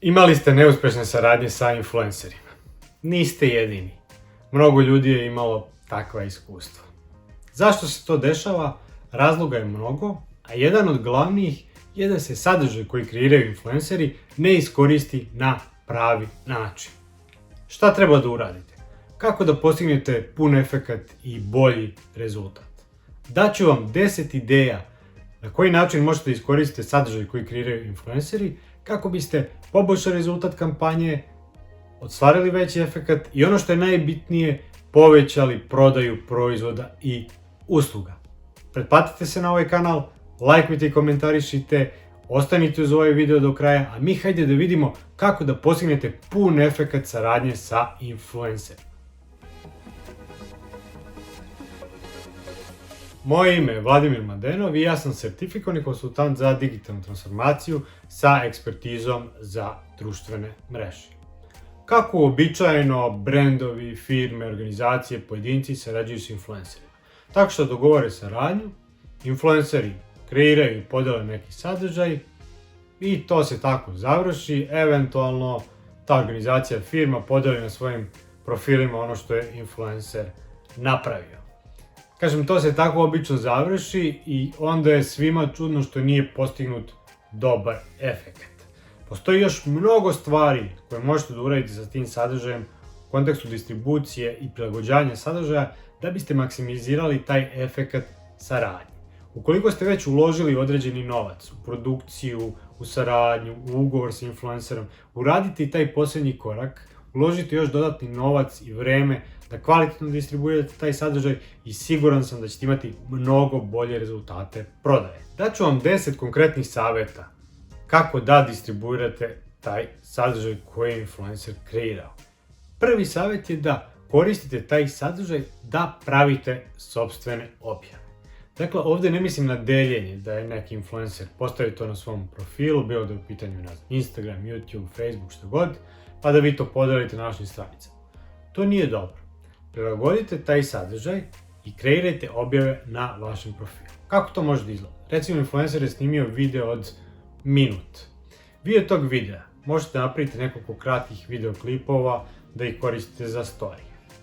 Imali ste neuspešne saradnje sa influencerima. Niste jedini. Mnogo ljudi je imalo takva iskustva. Zašto se to dešava? Razloga je mnogo, a jedan od glavnih je da se sadržaj koji kreiraju influenceri ne iskoristi na pravi način. Šta treba da uradite? Kako da postignete pun efekat i bolji rezultat? Daću vam 10 ideja na koji način možete iskoristiti sadržaj koji kreiraju influenceri kako biste poboljšali rezultat kampanje, ostvarili veći efekat i ono što je najbitnije, povećali prodaju proizvoda i usluga. Pretplatite se na ovaj kanal, lajkujte i komentarišite, ostanite uz ovaj video do kraja, a mi hajde da vidimo kako da postignete pun efekat saradnje sa influencerima. Moje ime je Vladimir Madenov i ja sam sertifikovani konsultant za digitalnu transformaciju sa ekspertizom za društvene mreže. Kako uobičajeno brendovi, firme, organizacije, pojedinci sarađuju s influencerima? Tako što dogovore saradnju, influenceri kreiraju i podele neki sadržaj i to se tako završi, eventualno ta organizacija, firma podeli na svojim profilima ono što je influencer napravio. Kažem, to se tako obično završi i onda je svima čudno što nije postignut dobar efekat. Postoji još mnogo stvari koje možete da uradite sa tim sadržajem u kontekstu distribucije i prilagođavanja sadržaja da biste maksimizirali taj efekat saradnje. Ukoliko ste već uložili određeni novac u produkciju, u saradnju, u ugovor sa influencerom, uradite i taj posljednji korak, uložite još dodatni novac i vreme da kvalitetno distribuirate taj sadržaj i siguran sam da ćete imati mnogo bolje rezultate prodaje. Daću vam 10 konkretnih savjeta kako da distribuirate taj sadržaj koji je influencer kreirao. Prvi savjet je da koristite taj sadržaj da pravite sopstvene objave. Dakle, ovdje ne mislim na deljenje da je neki influencer postavi to na svom profilu, bilo da je u pitanju Instagram, YouTube, Facebook, što god, pa da vi to podelite na vašim stranicama. To nije dobro. Prilagodite taj sadržaj i kreirajte objave na vašem profilu. Kako to može da izgleda? Recimo, influencer je snimio video od minut. Vi od tog videa možete napraviti nekoliko kratkih videoklipova da ih koristite za story.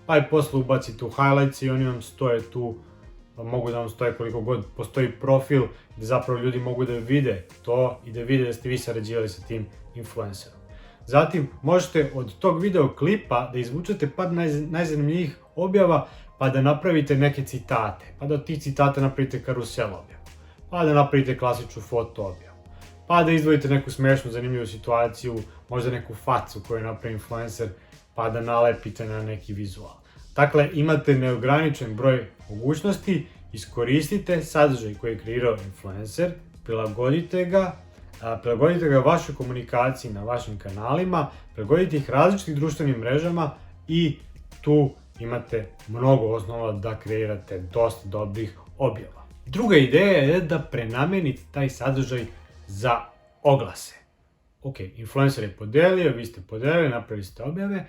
Pa i posle ubacite u highlights i oni vam stoje tu, mogu da vam stoje koliko god postoji profil gdje zapravo ljudi mogu da vide to i da vide da ste vi sarađivali sa tim influencerom. Zatim možete od tog videoklipa da izvučete par najzanimljivijih objava pa da napravite neke citate, pa da od tih citata napravite karusel objavu, pa da napravite klasičnu foto objavu, pa da izdvojite neku smešnu, zanimljivu situaciju, možda neku facu koju napravi influencer, pa da nalepite na neki vizual. Dakle, imate neograničen broj mogućnosti, iskoristite sadržaj koji je kreirao influencer, prilagodite ga vašoj komunikaciji na vašim kanalima, prilagodite ih različitim društvenim mrežama i tu imate mnogo osnova da kreirate dosta dobrih objava. Druga ideja je da prenamenite taj sadržaj za oglase. Ok, influencer je podelio, vi ste podelili, napravili ste objave,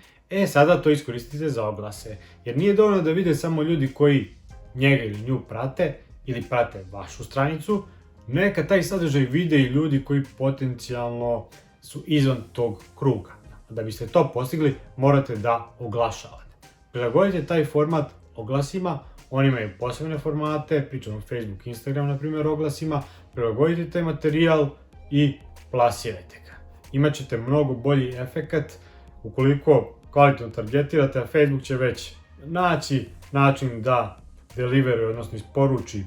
sada to iskoristite za oglase. Jer nije dovoljno da vide samo ljudi koji njega ili nju prate ili prate vašu stranicu, neka taj sadržaj vide i ljudi koji potencijalno su izvan tog kruga. Da biste to postigli, morate da oglašavate. Prilagodite taj format oglasima, oni imaju posebne formate, pričamo o Facebook, Instagram, na primjer, oglasima, prilagodite taj materijal i plasirajte ga. Imaćete mnogo bolji efekat ukoliko kvalitetno targetirate, a Facebook će već naći način da deliveruje, odnosno isporuči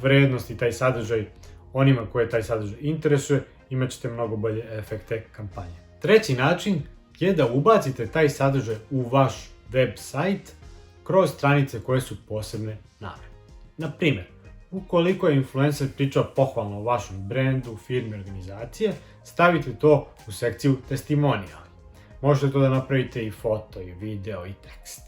vrednost i taj sadržaj onima koje taj sadržaj interesuje, imat ćete mnogo bolje efekte kampanje. Treći način je da ubacite taj sadržaj u vaš web sajt kroz stranice koje su posebne namene. Na primjer, ukoliko je influencer pričao pohvalno o vašem brendu, firmi, organizacije, stavite to u sekciju testimonial. Možete to da napravite i foto, i video, i tekst.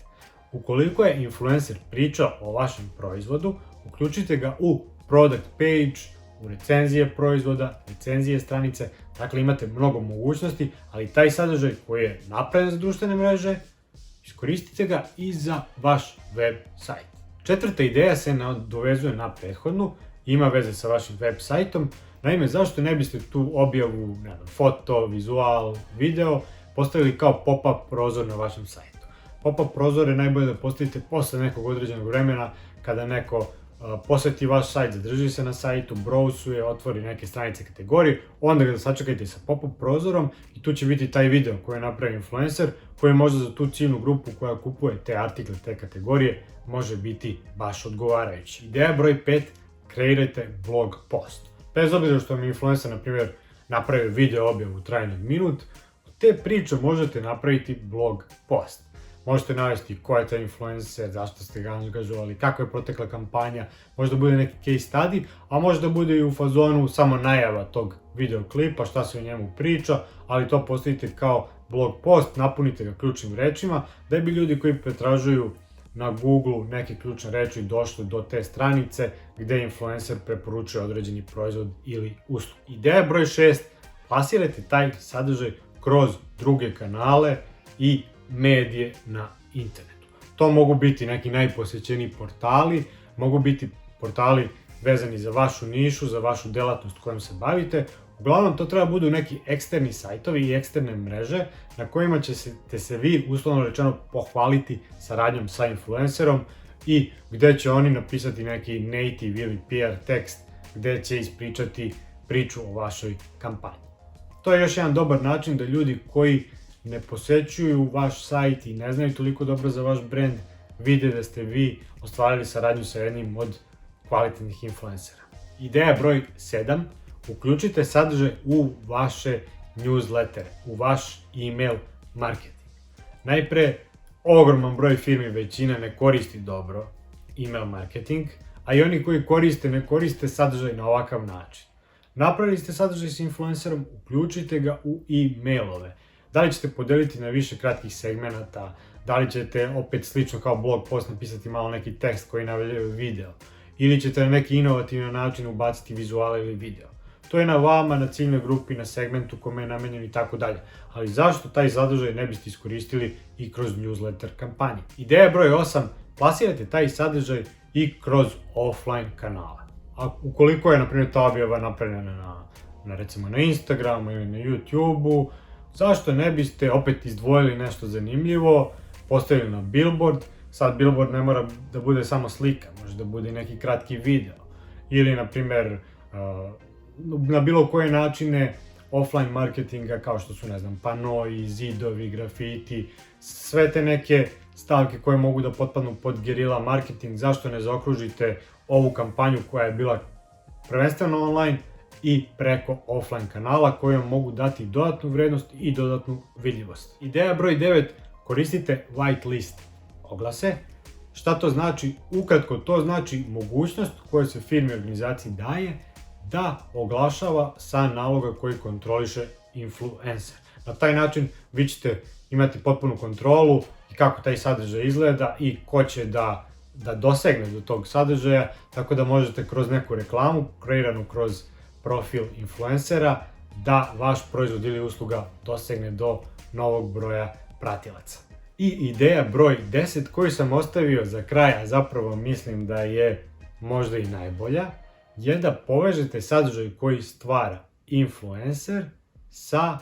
Ukoliko je influencer pričao o vašem proizvodu, uključite ga u product page, u recenzije proizvoda, recenzije stranice, dakle imate mnogo mogućnosti, ali taj sadržaj koji je napravljen za društvene mreže, iskoristite ga i za vaš web sajt. Četvrta ideja se nadovezuje na prethodnu, ima veze sa vašim web sajtom, Naime, zašto ne biste tu objavu, ne znam, foto, vizual, video postavili kao pop-up prozor na vašem sajtu? Pop-up prozor je najbolje da postavite posle nekog određenog vremena kada neko poseti vaš sajt, zadrži se na sajtu, browsuje, otvori neke stranice kategorije, onda ga sačekajte sa pop-up prozorom i tu će biti taj video koji je napravio influencer, koji možda za tu ciljnu grupu koja kupuje te artikle, te kategorije, može biti baš odgovarajući. Ideja broj 5, kreirajte blog post. Bez obzira što vam influencer, na primjer, napravio video objavu u trajanju od minut, od te priče možete napraviti blog post. Možete navesti ko je taj influencer, zašto ste ga angažovali, kako je protekla kampanja, možda bude neki case study, a možda bude i u fazonu samo najava tog videoklipa, šta se o njemu priča, ali to postavite kao blog post, napunite ga ključnim rečima, da bi ljudi koji pretražuju na Google neke ključne reči došli do te stranice gde influencer preporučuje određeni proizvod ili uslugu. Ideja broj 6, plasirajte taj sadržaj kroz druge kanale i medije na internetu. To mogu biti neki najposećeniji portali, mogu biti portali vezani za vašu nišu, za vašu delatnost kojom se bavite. Uglavnom, to treba budu neki eksterni sajtovi i eksterne mreže na kojima ćete se vi, uslovno rečeno, pohvaliti saradnjom sa influencerom i gde će oni napisati neki native ili PR tekst gde će ispričati priču o vašoj kampanji. To je još jedan dobar način da ljudi koji ne posećuju vaš sajt i ne znaju toliko dobro za vaš brand, vide da ste vi ostvarili saradnju sa jednim od kvalitetnih influencera. Ideja broj 7, uključite sadržaj u vaše newslettere, u vaš email marketing. Najpre, ogroman broj firmi, većina ne koristi dobro email marketing, a i oni koji koriste, ne koriste sadržaj na ovakav način. Napravili ste sadržaj s influencerom, uključite ga u e-mailove. Da li ćete podeliti na više kratkih segmenata, da li ćete opet slično kao blog post napisati malo neki tekst koji najavljaju video, ili ćete na neki inovativan način ubaciti vizuale ili video. To je na vama, na ciljnoj grupi, na segmentu kome je namenjen i tako dalje. Ali zašto taj sadržaj ne biste iskoristili i kroz newsletter kampanje? Ideja broj 8, plasirajte taj sadržaj i kroz offline kanale. A ukoliko je, na primjer, ta objava napravljena recimo na Instagramu ili na YouTubeu, zašto ne biste opet izdvojili nešto zanimljivo, postavili na billboard? Sad billboard ne mora da bude samo slika, može da bude i neki kratki video. Ili, na primjer, na bilo koje načine offline marketinga kao što su, ne znam, panoi, zidovi, grafiti, sve te neke stavke koje mogu da potpadnu pod gerila marketing, zašto ne zaokružite ovu kampanju koja je bila prvenstveno online i preko offline kanala koji vam mogu dati dodatnu vrednost i dodatnu vidljivost. Ideja broj 9, koristite whitelist oglase. Šta to znači? Ukratko, to znači mogućnost koja se firmi i organizaciji daje da oglašava sa naloga koji kontroliše influencer. Na taj način vi ćete imati potpunu kontrolu i kako taj sadržaj izgleda i ko će da dosegne do tog sadržaja, tako da možete kroz neku reklamu kreiranu kroz profil influencera da vaš proizvod ili usluga dosegne do novog broja pratilaca. I ideja broj 10 koju sam ostavio za kraj, a zapravo mislim da je možda i najbolja, je da povežete sadržaj koji stvara influencer sa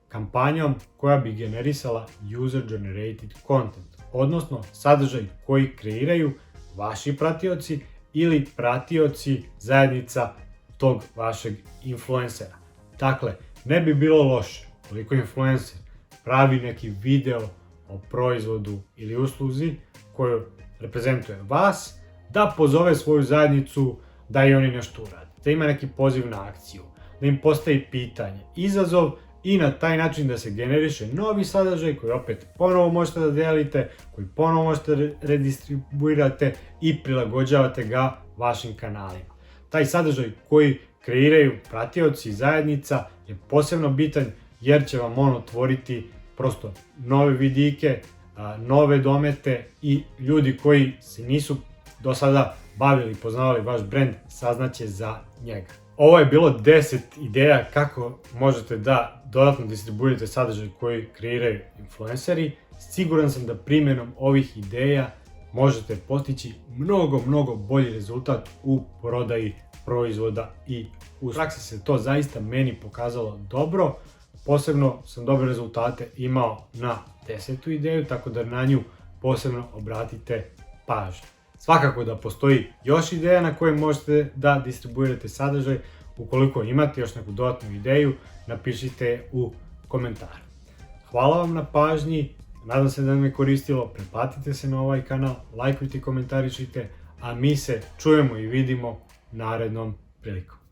kampanjom koja bi generisala user-generated content, odnosno sadržaj koji kreiraju vaši pratioci ili pratioci zajednica tog vašeg influencera. Dakle, ne bi bilo loše koliko influencer pravi neki video o proizvodu ili usluzi koju reprezentuje vas, da pozove svoju zajednicu da i oni nešto urade, da ima neki poziv na akciju, da im postavi pitanje, izazov i na taj način da se generiše novi sadržaj koji opet ponovo možete da delite, koji ponovo možete da redistribuirate i prilagođavate ga vašim kanalima. Taj sadržaj koji kreiraju pratioci zajednica je posebno bitan jer će vam on otvoriti prosto nove vidike, nove domete i ljudi koji se nisu do sada bavili i poznavali vaš brand saznaće za njega. Ovo je bilo 10 ideja kako možete da dodatno distribuirate sadržaj koji kreiraju influenceri. Siguran sam da primjenom ovih ideja možete postići mnogo bolji rezultat u prodaji proizvoda i u praksi se to zaista meni pokazalo dobro. Posebno sam dobre rezultate imao na 10. ideju, tako da na nju posebno obratite pažnju. Svakako da postoji još ideja na koje možete da distribuirate sadržaj. Ukoliko imate još neku dodatnu ideju, napišite je u komentaru. Hvala vam na pažnji, nadam se da vam je koristilo, pretplatite se na ovaj kanal, lajkujte i komentarišite, a mi se čujemo i vidimo narednom prilikom.